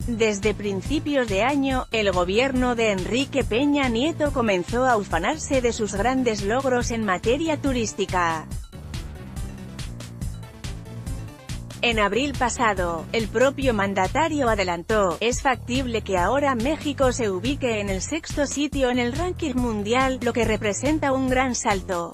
Desde principios de año, el gobierno de Enrique Peña Nieto comenzó a ufanarse de sus grandes logros en materia turística. En abril pasado, el propio mandatario adelantó: es factible que ahora México se ubique en el 6º sitio en el ranking mundial, lo que representa un gran salto.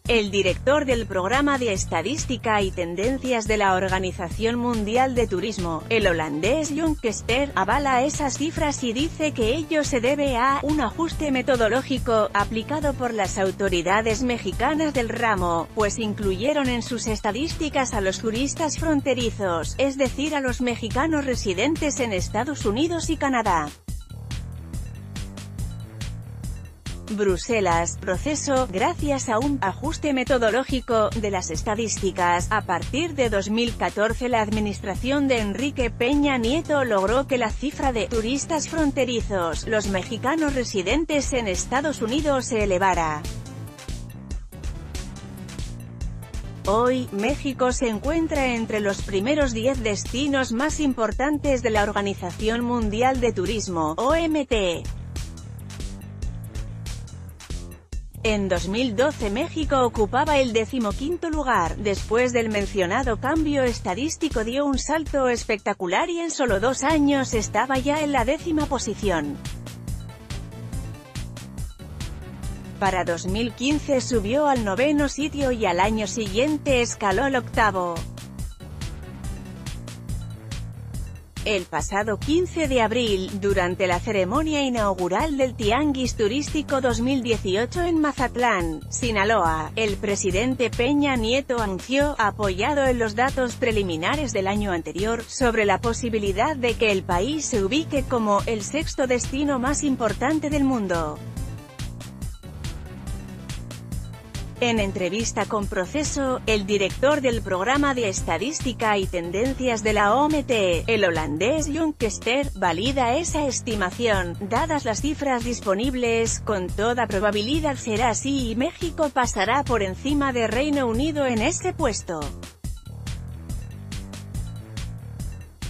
El director del Programa de Estadística y Tendencias de la Organización Mundial de Turismo, el holandés Jon Kester, avala esas cifras y dice que ello se debe a un ajuste metodológico, aplicado por las autoridades mexicanas del ramo, pues incluyeron en sus estadísticas a los turistas fronterizos, es decir a los mexicanos residentes en Estados Unidos y Canadá. Bruselas, proceso, gracias a un ajuste metodológico de las estadísticas. A partir de 2014 la administración de Enrique Peña Nieto logró que la cifra de turistas fronterizos, los mexicanos residentes en Estados Unidos, se elevara. Hoy, México se encuentra entre los primeros 10 destinos más importantes de la Organización Mundial de Turismo, OMT. En 2012 México ocupaba el 15º lugar, después del mencionado cambio estadístico dio un salto espectacular y en solo 2 años estaba ya en la 10ª posición. Para 2015 subió al 9º sitio y al año siguiente escaló al 8º. El pasado 15 de abril, durante la ceremonia inaugural del Tianguis Turístico 2018 en Mazatlán, Sinaloa, el presidente Peña Nieto anunció, apoyado en los datos preliminares del año anterior, sobre la posibilidad de que el país se ubique como el 6º destino más importante del mundo. En entrevista con Proceso, el director del Programa de Estadística y Tendencias de la OMT, el holandés Jon Kester, valida esa estimación: dadas las cifras disponibles, con toda probabilidad será así y México pasará por encima de Reino Unido en ese puesto.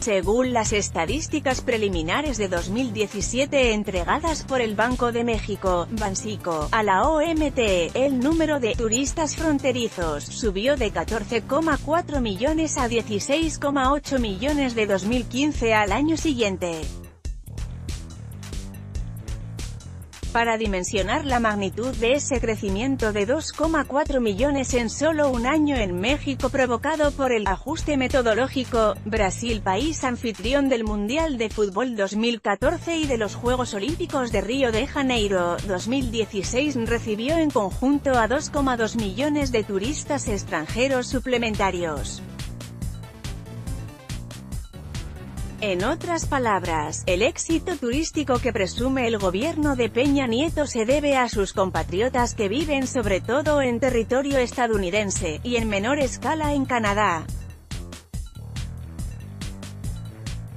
Según las estadísticas preliminares de 2017 entregadas por el Banco de México, Banxico, a la OMT, el número de turistas fronterizos subió de 14,4 millones a 16,8 millones de 2015 al año siguiente. Para dimensionar la magnitud de ese crecimiento de 2,4 millones en solo un año en México provocado por el ajuste metodológico, Brasil, país anfitrión del Mundial de Fútbol 2014 y de los Juegos Olímpicos de Río de Janeiro 2016, recibió en conjunto a 2,2 millones de turistas extranjeros suplementarios. En otras palabras, el éxito turístico que presume el gobierno de Peña Nieto se debe a sus compatriotas que viven sobre todo en territorio estadounidense, y en menor escala en Canadá.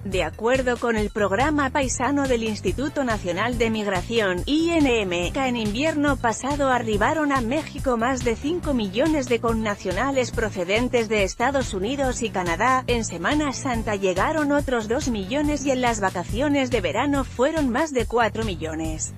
De acuerdo con el programa paisano del Instituto Nacional de Migración, INM, en invierno pasado arribaron a México más de 5 millones de connacionales procedentes de Estados Unidos y Canadá, en Semana Santa llegaron otros 2 millones y en las vacaciones de verano fueron más de 4 millones.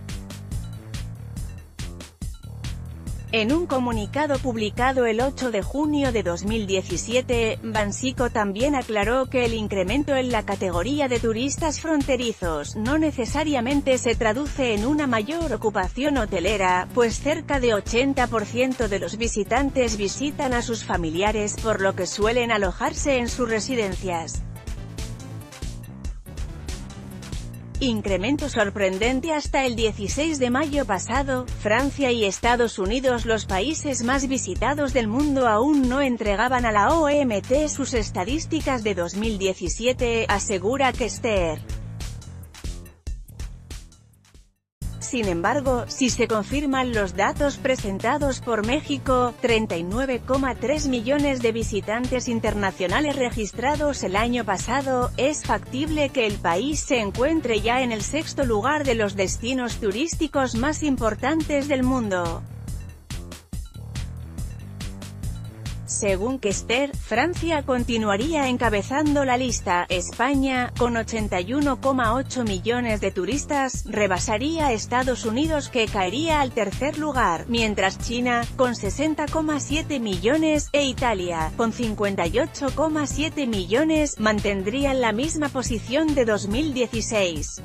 En un comunicado publicado el 8 de junio de 2017, Banxico también aclaró que el incremento en la categoría de turistas fronterizos no necesariamente se traduce en una mayor ocupación hotelera, pues cerca de 80% de los visitantes visitan a sus familiares, por lo que suelen alojarse en sus residencias. Incremento sorprendente hasta el 16 de mayo pasado, Francia y Estados Unidos, los países más visitados del mundo, aún no entregaban a la OMT sus estadísticas de 2017, asegura Kester. Sin embargo, si se confirman los datos presentados por México, 39,3 millones de visitantes internacionales registrados el año pasado, es factible que el país se encuentre ya en el 6º lugar de los destinos turísticos más importantes del mundo. Según Kester, Francia continuaría encabezando la lista. España, con 81,8 millones de turistas, rebasaría a Estados Unidos, que caería al tercer lugar, mientras China, con 60,7 millones, e Italia, con 58,7 millones, mantendrían la misma posición de 2016.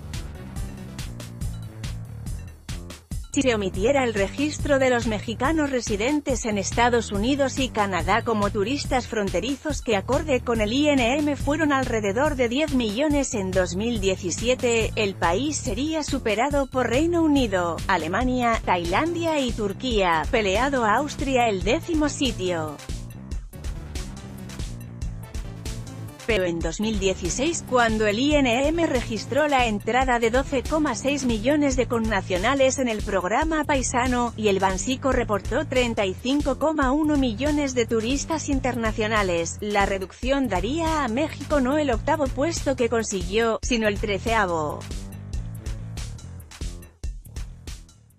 Si se omitiera el registro de los mexicanos residentes en Estados Unidos y Canadá como turistas fronterizos, que acorde con el INM fueron alrededor de 10 millones en 2017, el país sería superado por Reino Unido, Alemania, Tailandia y Turquía, peleado a Austria el 10º sitio. Pero en 2016, cuando el INM registró la entrada de 12,6 millones de connacionales en el programa paisano, y el Banxico reportó 35,1 millones de turistas internacionales, la reducción daría a México no el 8º puesto que consiguió, sino el 13º.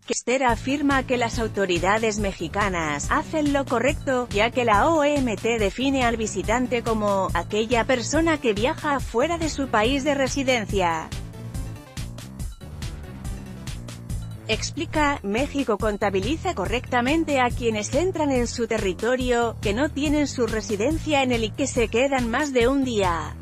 Kester afirma que las autoridades mexicanas hacen lo correcto, ya que la OMT define al visitante como aquella persona que viaja fuera de su país de residencia. Explica, México contabiliza correctamente a quienes entran en su territorio, que no tienen su residencia en él y que se quedan más de un día.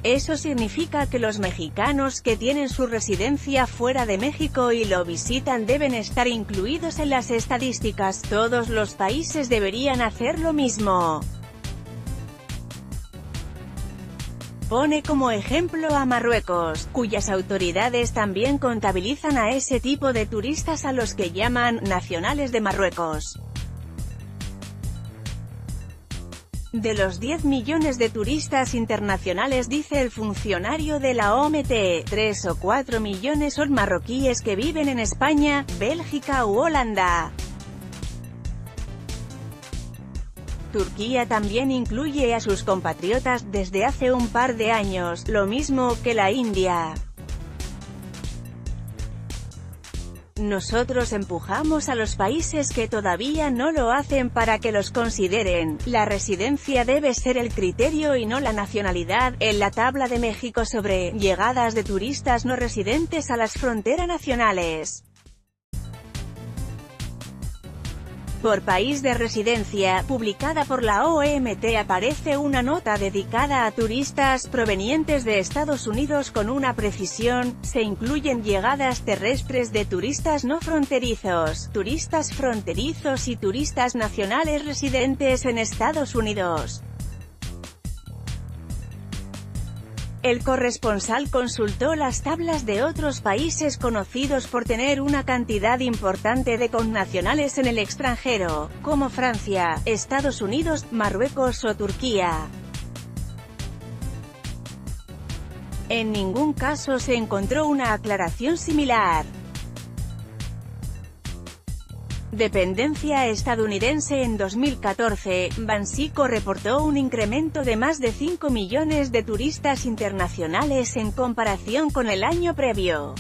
Eso significa que los mexicanos que tienen su residencia fuera de México y lo visitan deben estar incluidos en las estadísticas. Todos los países deberían hacer lo mismo. Pone como ejemplo a Marruecos, cuyas autoridades también contabilizan a ese tipo de turistas, a los que llaman nacionales de Marruecos. De los 10 millones de turistas internacionales, dice el funcionario de la OMT, 3 o 4 millones son marroquíes que viven en España, Bélgica u Holanda. Turquía también incluye a sus compatriotas desde hace un par de años, lo mismo que la India. Nosotros empujamos a los países que todavía no lo hacen para que los consideren. La residencia debe ser el criterio y no la nacionalidad. En la tabla de México sobre llegadas de turistas no residentes a las fronteras nacionales, por país de residencia, publicada por la OMT, aparece una nota dedicada a turistas provenientes de Estados Unidos con una precisión: se incluyen llegadas terrestres de turistas no fronterizos, turistas fronterizos y turistas nacionales residentes en Estados Unidos. El corresponsal consultó las tablas de otros países conocidos por tener una cantidad importante de connacionales en el extranjero, como Francia, Estados Unidos, Marruecos o Turquía. En ningún caso se encontró una aclaración similar. Dependencia estadounidense. En 2014, Banxico reportó un incremento de más de 5 millones de turistas internacionales en comparación con el año previo.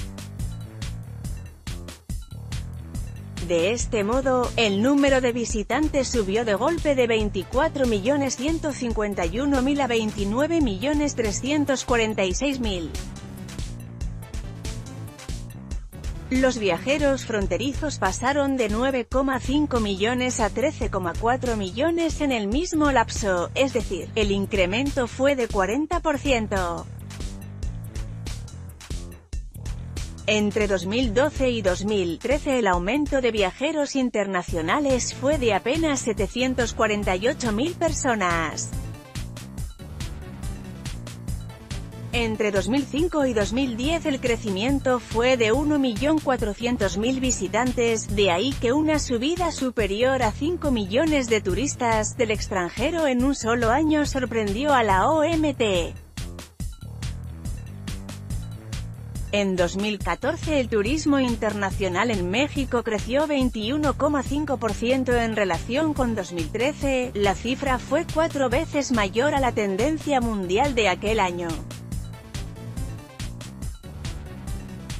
De este modo, el número de visitantes subió de golpe de 24.151.000 a 29.346.000. Los viajeros fronterizos pasaron de 9,5 millones a 13,4 millones en el mismo lapso, es decir, el incremento fue de 40%. Entre 2012 y 2013 el aumento de viajeros internacionales fue de apenas 748.000 personas. Entre 2005 y 2010 el crecimiento fue de 1.400.000 visitantes, de ahí que una subida superior a 5 millones de turistas del extranjero en un solo año sorprendió a la OMT. En 2014 el turismo internacional en México creció 21,5% en relación con 2013, la cifra fue 4 veces mayor a la tendencia mundial de aquel año.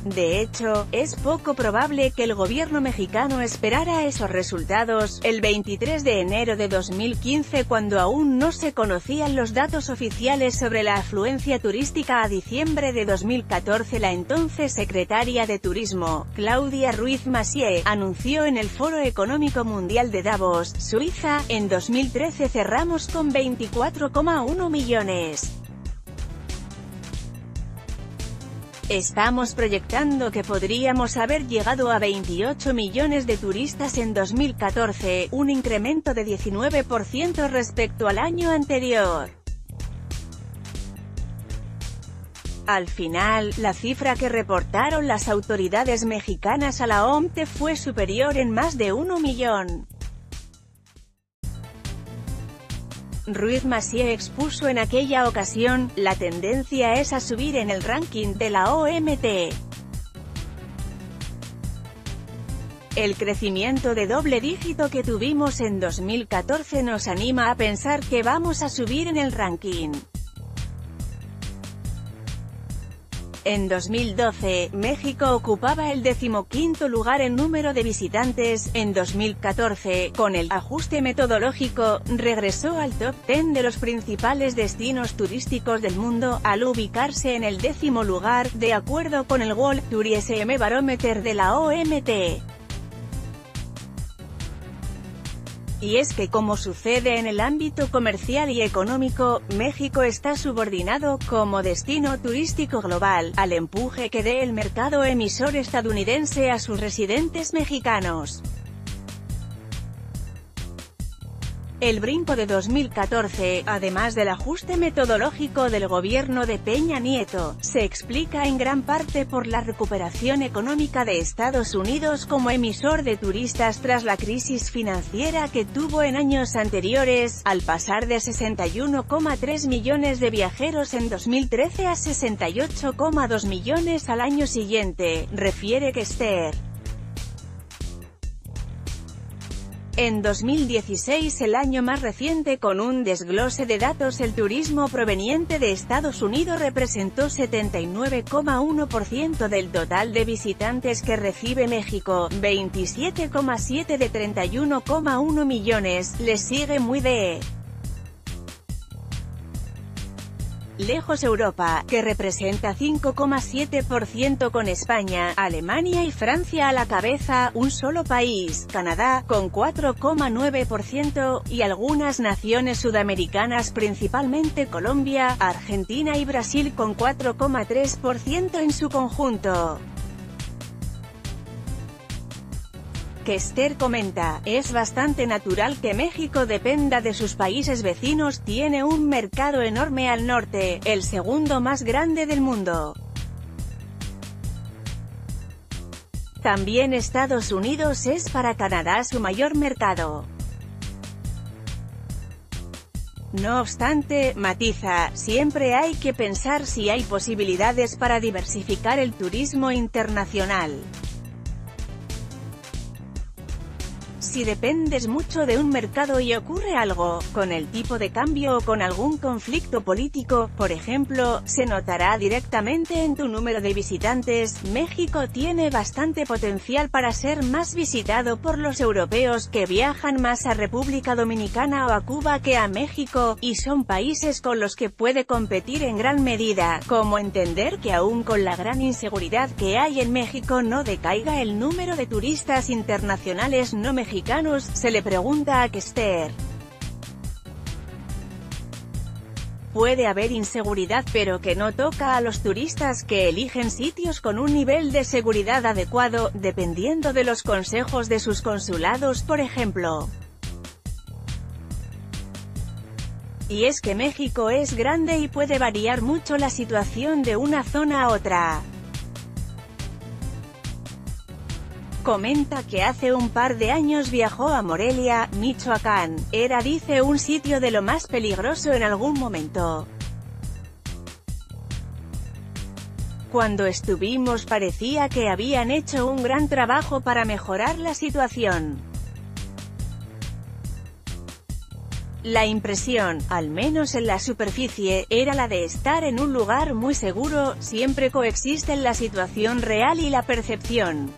De hecho, es poco probable que el gobierno mexicano esperara esos resultados. El 23 de enero de 2015, cuando aún no se conocían los datos oficiales sobre la afluencia turística a diciembre de 2014, la entonces secretaria de Turismo, Claudia Ruiz Massieu, anunció en el Foro Económico Mundial de Davos, Suiza: en 2013 cerramos con 24,1 millones. Estamos proyectando que podríamos haber llegado a 28 millones de turistas en 2014, un incremento de 19% respecto al año anterior. Al final, la cifra que reportaron las autoridades mexicanas a la OMT fue superior en más de 1 millón. Ruiz Massieu expuso en aquella ocasión: la tendencia es a subir en el ranking de la OMT. El crecimiento de doble dígito que tuvimos en 2014 nos anima a pensar que vamos a subir en el ranking. En 2012, México ocupaba el 15º lugar en número de visitantes. En 2014, con el ajuste metodológico, regresó al top 10 de los principales destinos turísticos del mundo, al ubicarse en el 10º lugar, de acuerdo con el World Tourism Barometer de la OMT. Y es que, como sucede en el ámbito comercial y económico, México está subordinado, como destino turístico global, al empuje que dé el mercado emisor estadounidense a sus residentes mexicanos. El brinco de 2014, además del ajuste metodológico del gobierno de Peña Nieto, se explica en gran parte por la recuperación económica de Estados Unidos como emisor de turistas tras la crisis financiera que tuvo en años anteriores, al pasar de 61,3 millones de viajeros en 2013 a 68,2 millones al año siguiente, refiere Kester. En 2016, el año más reciente con un desglose de datos, el turismo proveniente de Estados Unidos representó 79,1% del total de visitantes que recibe México, 27,7 de 31,1 millones, le sigue muy de lejos Europa, que representa 5,7% con España, Alemania y Francia a la cabeza, un solo país, Canadá, con 4,9%, y algunas naciones sudamericanas principalmente Colombia, Argentina y Brasil con 4,3% en su conjunto. Kester comenta: es bastante natural que México dependa de sus países vecinos, tiene un mercado enorme al norte, el segundo más grande del mundo. También Estados Unidos es para Canadá su mayor mercado. No obstante, matiza, siempre hay que pensar si hay posibilidades para diversificar el turismo internacional. Si dependes mucho de un mercado y ocurre algo, con el tipo de cambio o con algún conflicto político, por ejemplo, se notará directamente en tu número de visitantes. México tiene bastante potencial para ser más visitado por los europeos, que viajan más a República Dominicana o a Cuba que a México, y son países con los que puede competir en gran medida. Como entender que aún con la gran inseguridad que hay en México no decaiga el número de turistas internacionales no mexicanos, se le pregunta a Kester. Puede haber inseguridad, pero que no toca a los turistas que eligen sitios con un nivel de seguridad adecuado, dependiendo de los consejos de sus consulados, por ejemplo. Y es que México es grande y puede variar mucho la situación de una zona a otra. Comenta que hace un par de años viajó a Morelia, Michoacán. Era, dice, un sitio de lo más peligroso en algún momento. Cuando estuvimos parecía que habían hecho un gran trabajo para mejorar la situación. La impresión, al menos en la superficie, era la de estar en un lugar muy seguro. Siempre coexisten la situación real y la percepción.